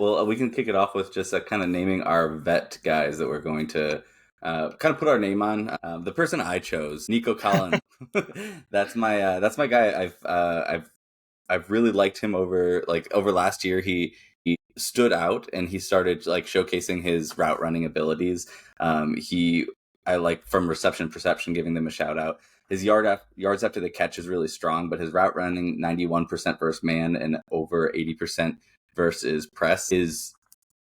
Well, we can kick it off with just kind of naming our vet guys that we're going to kind of put our name on. The person I chose, Nico Collins. That's my guy. I've really liked him over last year. He stood out and he started like showcasing his route running abilities. I like from reception perception, giving them a shout out. His yards after the catch is really strong, but his route running 91% versus man and over 80% versus press is,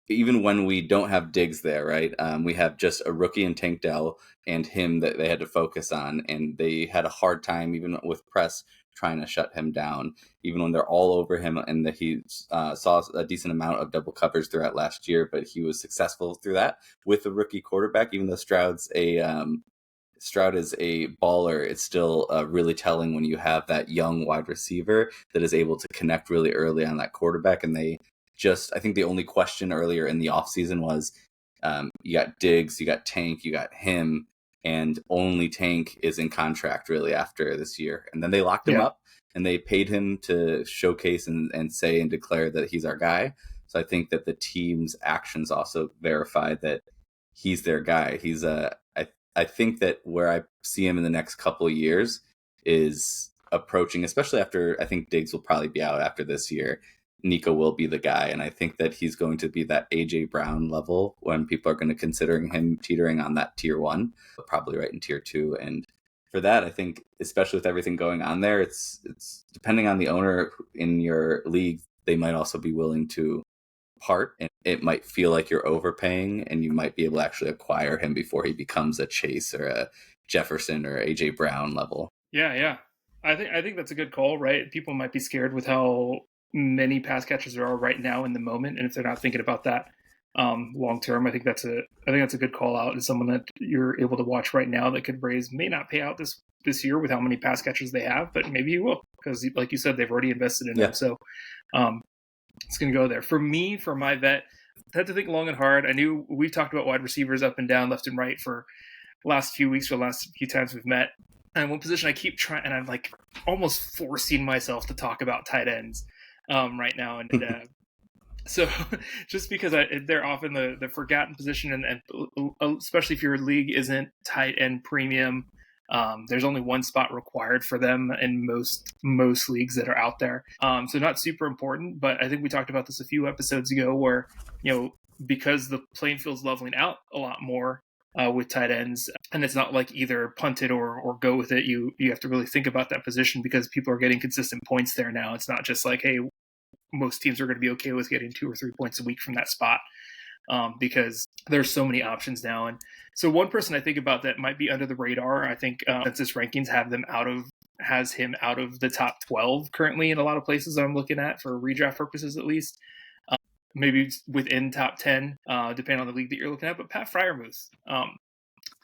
even when we don't have Diggs there, right? We have just a rookie in Tank Dell and him that they had to focus on, and they had a hard time even with press trying to shut him down, even when they're all over him. And that he saw a decent amount of double coverage throughout last year, but he was successful through that with a rookie quarterback. Even though Stroud is a baller, it's still really telling when you have that young wide receiver that is able to connect really early on that quarterback. And I think the only question earlier in the offseason was you got Diggs, you got Tank, you got him, and only Tank is in contract really after this year. And then they locked him up and they paid him to showcase and say and declare that he's our guy. So I think that the team's actions also verified that he's their guy. He's I think that where I see him in the next couple of years is approaching, especially after, I think Diggs will probably be out after this year. Nico will be the guy, and I think that he's going to be that AJ Brown level when people are going to considering him teetering on that tier 1, but probably right in tier 2. And for that, I think, especially with everything going on there, it's depending on the owner in your league, they might also be willing to part, and it might feel like you're overpaying, and you might be able to actually acquire him before he becomes a Chase or a Jefferson or AJ Brown level. Yeah. I think that's a good call, right? People might be scared with how many pass catchers there are right now in the moment, and if they're not thinking about that long term, I think that's a good call out. As someone that you're able to watch right now that could may not pay out this year with how many pass catchers they have, but maybe you will, because like you said, they've already invested in them. So it's going to go there. For me, for my vet, I had to think long and hard. I knew we've talked about wide receivers up and down, left and right for the last few weeks, or the last few times we've met. And one position I keep trying, and I'm like almost forcing myself to talk about tight ends right now. And so just because they're often the forgotten position, and especially if your league isn't tight end premium, there's only one spot required for them in most leagues that are out there. So not super important, but I think we talked about this a few episodes ago where, because the playing field's leveling out a lot more with tight ends, and it's not like either punt it or go with it. You have to really think about that position, because people are getting consistent points there now. It's not just like, hey, most teams are going to be okay with getting 2 or 3 points a week from that spot, because there's so many options now. And so one person I think about that might be under the radar, I think census rankings has him out of the top 12 currently in a lot of places I'm looking at for redraft purposes, at least. Maybe within top 10, depending on the league that you're looking at. But Pat Freiermuth,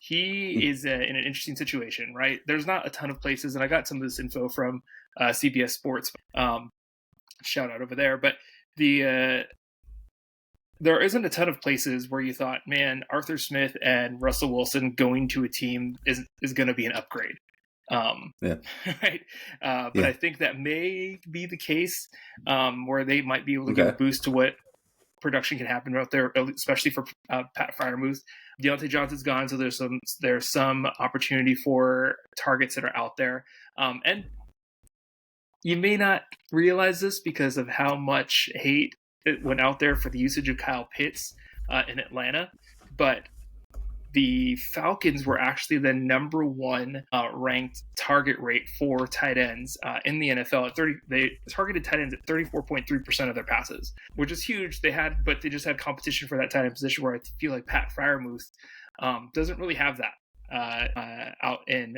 he is in an interesting situation, right? There's not a ton of places, and I got some of this info from CBS Sports. Shout out over there. But there isn't a ton of places where you thought, man, Arthur Smith and Russell Wilson going to a team is going to be an upgrade. Right. But I think that may be the case where they might be able to give a boost to what production can happen out there, especially for Pat Freiermuth. Deontay Johnson's gone, so there's some opportunity for targets that are out there. And you may not realize this because of how much hate it went out there for the usage of Kyle Pitts in Atlanta, but the Falcons were actually the number 1 ranked target rate for tight ends in the NFL. They targeted tight ends at 34.3% of their passes, which is huge. But they just had competition for that tight end position, where I feel like Pat Freiermuth doesn't really have that out in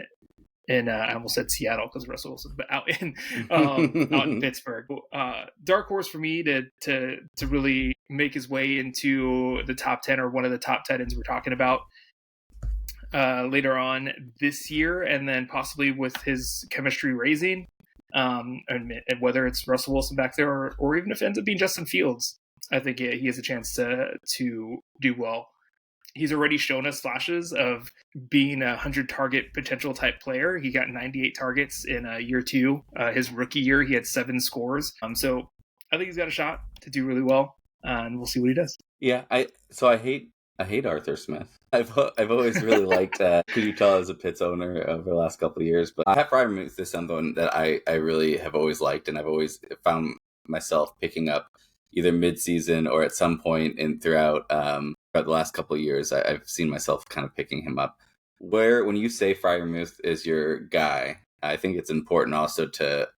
I almost said Seattle because Russell Wilson, but out in Pittsburgh. Dark horse for me to really make his way into the top 10 or one of the top tight ends we're talking about later on this year, and then possibly with his chemistry raising, and whether it's Russell Wilson back there or even if it ends up being Justin Fields, I think he has a chance to do well. He's already shown us flashes of being a 100-target potential type player. He got 98 targets in year 2. His rookie year, he had 7 scores. So I think he's got a shot to do really well. and we'll see what he does. Yeah, I hate Arthur Smith. I've always really liked. Could you tell as a Pitts owner over the last couple of years? But Pat Freiermuth is someone that I really have always liked, and I've always found myself picking up either mid-season or at some point throughout the last couple of years. I've seen myself kind of picking him up. When you say Freiermuth is your guy, I think it's important also to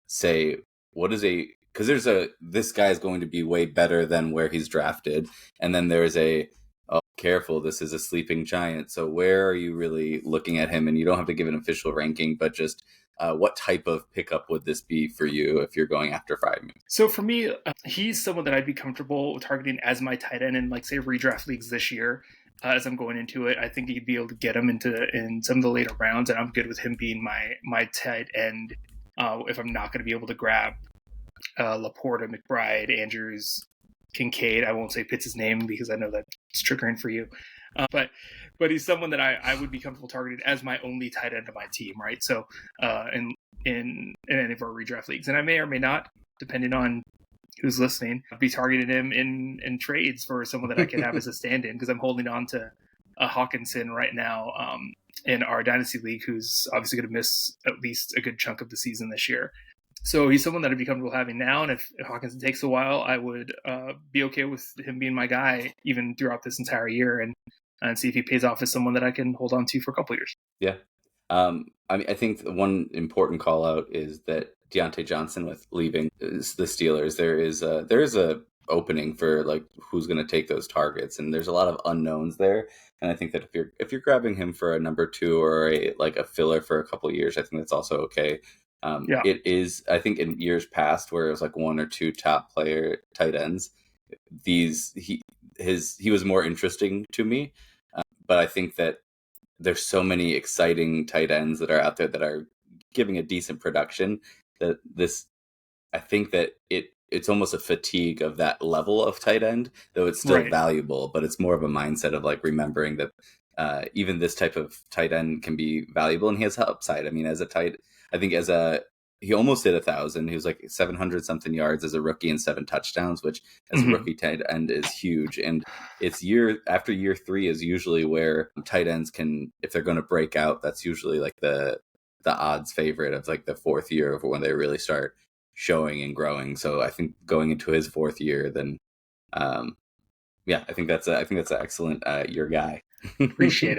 say what is because this guy is going to be way better than where he's drafted, and then there's oh, careful, this is a sleeping giant. So where are you really looking at him? And you don't have to give an official ranking, but just what type of pickup would this be for you if you're going after Freiermuth? So for me, he's someone that I'd be comfortable targeting as my tight end in, like, say, redraft leagues this year. As I'm going into it, I think you'd be able to get him in some of the later rounds, and I'm good with him being my tight end if I'm not going to be able to grab Laporta, McBride, Andrews, Kincaid. I won't say Pitts' name because I know that's triggering for you. But he's someone that I would be comfortable targeting as my only tight end of my team, right? So in any of our redraft leagues. And I may or may not, depending on who's listening, be targeting him in trades for someone that I could have as a stand-in, because I'm holding on to Hawkinson right now in our Dynasty League, who's obviously going to miss at least a good chunk of the season this year. So he's someone that I'd be comfortable having now, and if Hawkinson takes a while, I would be okay with him being my guy even throughout this entire year, and see if he pays off as someone that I can hold on to for a couple of years. Yeah. I think one important call out is that Deontay Johnson, with leaving the Steelers, there is a opening for like who's going to take those targets, and there's a lot of unknowns there. And I think that if you're grabbing him for a number 2 or a filler for a couple of years, I think that's also okay. It is, I think, in years past where it was like 1 or 2 top player tight ends, he was more interesting to me. But I think that there's so many exciting tight ends that are out there that are giving a decent production that I think that it's almost a fatigue of that level of tight end, though it's still valuable, but it's more of a mindset of like remembering that even this type of tight end can be valuable, and he has upside. I mean, he almost hit 1,000. He was like 700 something yards as a rookie and 7 touchdowns, which as a rookie tight end is huge. And it's year 3 is usually where tight ends can, if they're going to break out, that's usually like the odds favorite of like the 4th year of when they really start showing and growing. So I think going into his 4th year, then I think that's an excellent your guy. Appreciate it.